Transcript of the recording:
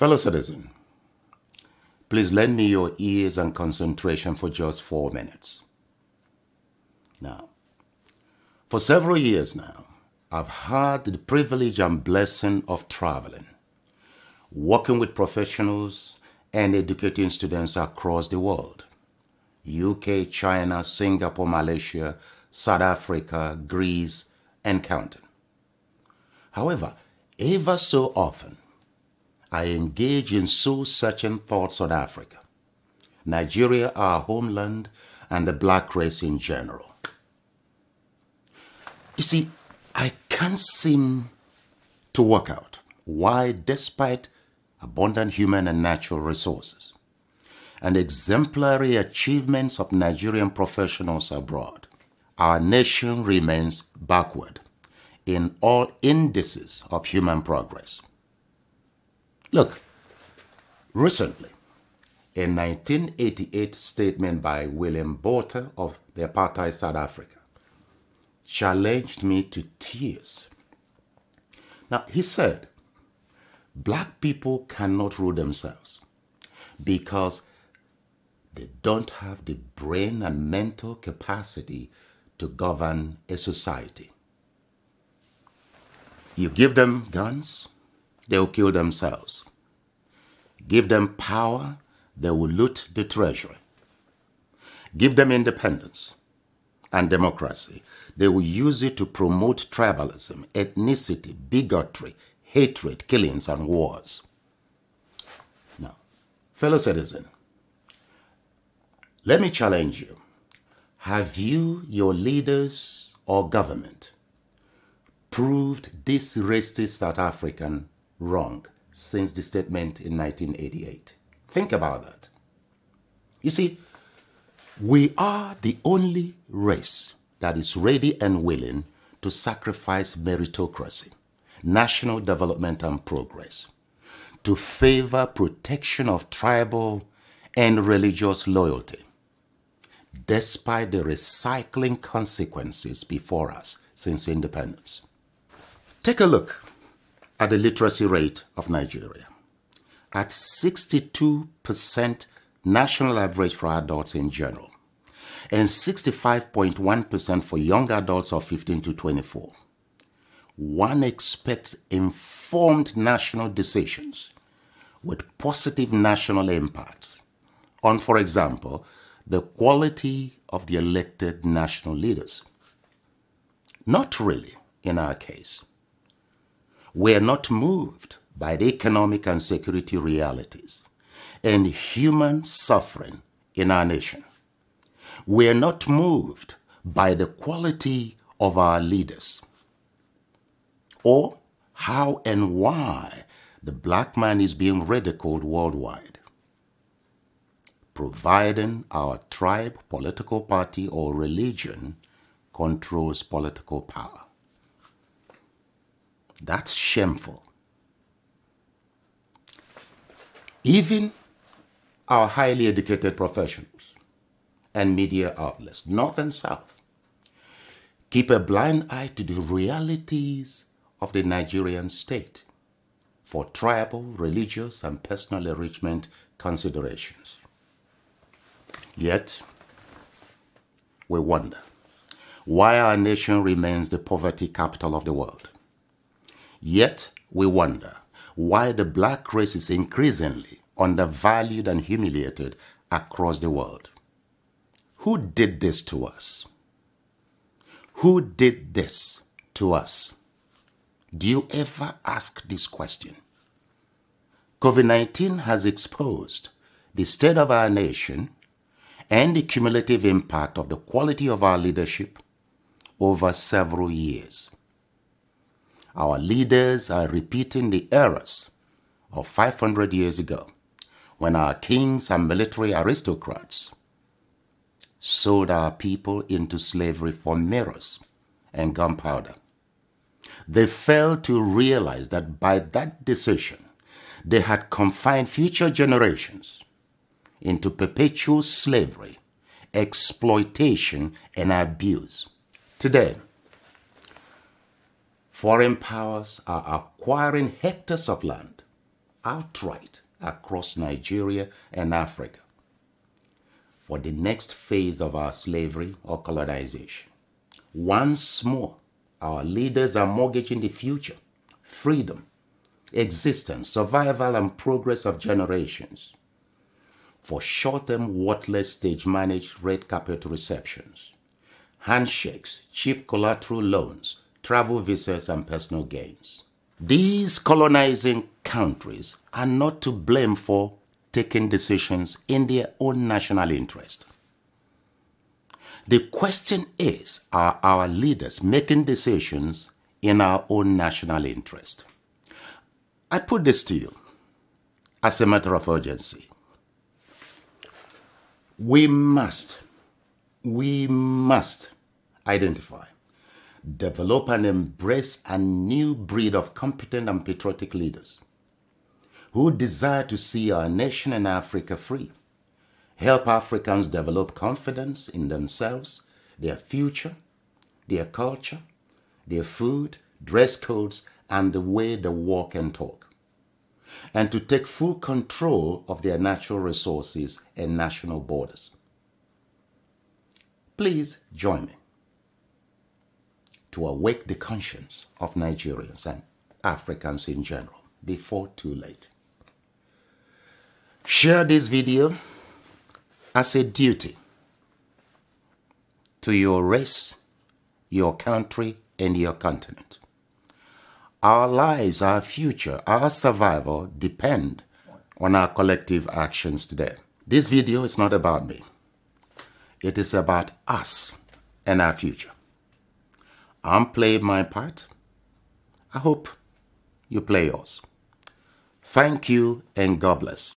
Fellow citizen, please lend me your ears and concentration for just 4 minutes. Now, for several years now, I've had the privilege and blessing of traveling, working with professionals and educating students across the world. UK, China, Singapore, Malaysia, South Africa, Greece, and counting. However, ever so often, I engage in soul-searching thoughts on Africa, Nigeria, our homeland, and the black race in general. You see, I can't seem to work out why, despite abundant human and natural resources and exemplary achievements of Nigerian professionals abroad, our nation remains backward in all indices of human progress. Look, recently, a 1988 statement by William Botha of the apartheid South Africa challenged me to tears. Now, he said, black people cannot rule themselves because they don't have the brain and mental capacity to govern a society. You give them guns, they'll kill themselves. Give them power, they will loot the treasury. Give them independence and democracy, they will use it to promote tribalism, ethnicity, bigotry, hatred, killings, and wars. Now, fellow citizen, let me challenge you. Have you, your leaders or government, proved this racist South African wrong since the statement in 1988? Think about that. You see, we are the only race that is ready and willing to sacrifice meritocracy, national development and progress, to favor protection of tribal and religious loyalty, despite the recycling consequences before us since independence. Take a look at the literacy rate of Nigeria. At 62% national average for adults in general, and 65.1% for young adults of 15 to 24. One expects informed national decisions with positive national impacts on, for example, the quality of the elected national leaders. Not really in our case. We are not moved by the economic and security realities and human suffering in our nation. We are not moved by the quality of our leaders or how and why the black man is being ridiculed worldwide, providing our tribe, political party, or religion controls political power. That's shameful. Even our highly educated professionals and media outlets, North and South, keep a blind eye to the realities of the Nigerian state for tribal, religious, and personal enrichment considerations. Yet, we wonder why our nation remains the poverty capital of the world. Yet, we wonder why the black race is increasingly undervalued and humiliated across the world. Who did this to us? Who did this to us? Do you ever ask this question? COVID-19 has exposed the state of our nation and the cumulative impact of the quality of our leadership over several years. Our leaders are repeating the errors of 500 years ago when our kings and military aristocrats sold our people into slavery for mirrors and gunpowder. They failed to realize that by that decision, they had confined future generations into perpetual slavery, exploitation, and abuse. Today, foreign powers are acquiring hectares of land outright across Nigeria and Africa for the next phase of our slavery or colonization. Once more, our leaders are mortgaging the future, freedom, existence, survival, and progress of generations for short-term, worthless, stage-managed red carpet receptions, handshakes, cheap collateral loans, travel visas, and personal gains. These colonizing countries are not to blame for taking decisions in their own national interest. The question is, are our leaders making decisions in our own national interest? I put this to you as a matter of urgency. We must identify, develop, and embrace a new breed of competent and patriotic leaders who desire to see our nation and Africa free, help Africans develop confidence in themselves, their future, their culture, their food, dress codes, and the way they walk and talk, and to take full control of their natural resources and national borders. Please join me to awake the conscience of Nigerians and Africans in general before too late. Share this video as a duty to your race, your country, and your continent. Our lives, our future, our survival depend on our collective actions today. This video is not about me. It is about us and our future. I'm playing my part. I hope you play yours. Thank you and God bless.